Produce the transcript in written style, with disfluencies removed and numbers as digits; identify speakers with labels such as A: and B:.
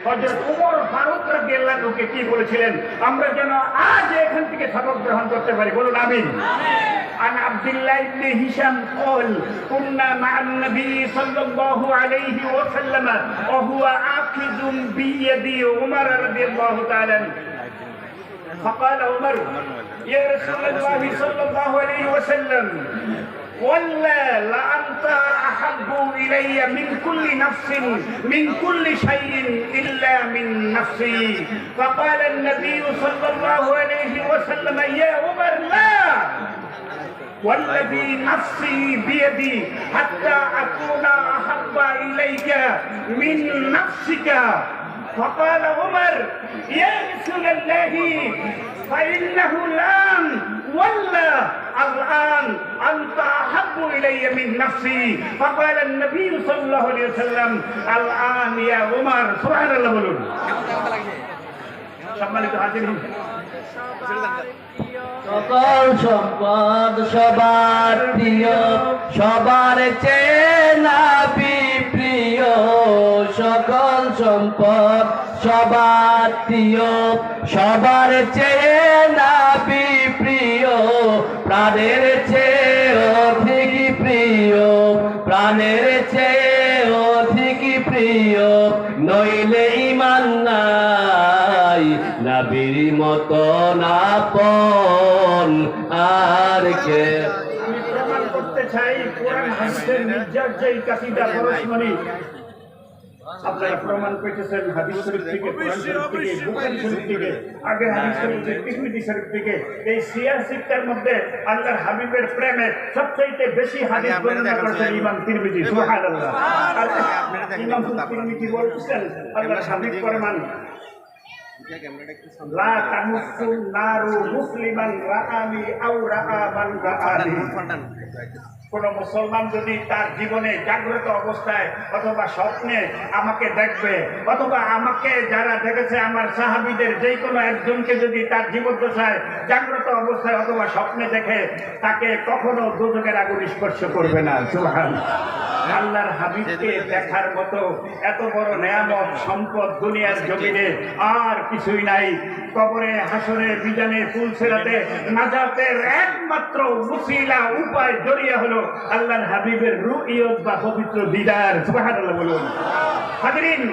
A: হযরত ওমর ফারুক রাদিয়াল্লাহু আনহুকে কি বলেছিলেন, আমরা যেন আজ এখান থেকে সবক গ্রহণ করতে পারি, বলুন আমিন। عن عبد الله بن هشام قال كنا مع النبي صلى الله عليه وسلم وهو آخذ بيد عمر رضي الله تعالى عنه فقال عمر يا رسول الله صلى الله عليه وسلم والله لأنت أحب إلي من كل نفس من كل شيء إلا من نفسي فقال النبي صلى الله عليه وسلم يا عمر لا والذي نفسي بيدي حتى أكون أحب إليك من نفسك فقال عمر يا رسول الله فإنه الآن والله الآن أنت أحب إلي من نفسي فقال النبي صلى الله عليه وسلم الآن يا عمر سبحان الله বলুন। সম্মানিত হাজিরিন,
B: সকল সম্পদ সবার প্রিয়, সবার চেয়ে নবী প্রিয়। সকল সম্পদ সবার প্রিয়, সবার চেয়ে নবী প্রিয়। প্রাণের চেয়ে অধিক প্রিয়, প্রাণের চেয়ে অধিক প্রিয়। নইলে ঈমান নাই নবীর মতো আপন আর কে।
A: আমি প্রমাণ করতে চাই কোরআন হাদিসের নির্যাস কাসিদা পরশমণি আপনারা প্রমাণ পেয়েছেন হাদিস শরীফ থেকে, কোরআন শরীফ থেকে, বুখারী শরীফ থেকে, আগে হাদিস শরীফ থেকে, তিরমিজি শরীফ থেকে। এই সিয়ার শিক্ষার মধ্যে আল্লাহর হাবিবের প্রেমে সবচেয়ে বেশি হাদিস বর্ণনা করেছেন ইমাম তিরমিজি, সুবহানাল্লাহ। আর ইমাম তিরমিজি বলছেন আল্লাহর হাবিব ফরমান লা তামুসু নারু মুসলিমান রাআনি আও রাআ মান রাআনি। কোন মুসলমান যদি তার জীবনে জাগ্রত অবস্থায় অথবা স্বপ্নে আমাকে দেখবে, অথবা আমাকে যারা দেখেছে আমার সাহাবীদের যে কোনো একজনকে যদি তার জীবদ্দশায় জাগ্রত অবস্থায় অথবা স্বপ্নে দেখে, তাকে কখনো দোজখের আগুন স্পর্শ করবে না। সুবহানাল্লাহ। আল্লাহর হাবিবকে দেখার মতো এত বড় নেয়ামত সম্পদ দুনিয়ার জমিনে আর কিছুই নাই। কবরে, হাসরে, মিজানে, পুলসিরাতে নাজাতের একমাত্র ওসিলা, উপায়, জরিয়া হলো আল্লাহর হাবিবের রুইয়ত বা পবিত্র দিদার। সুবহানাল্লাহ বলুন। হাজিরিন,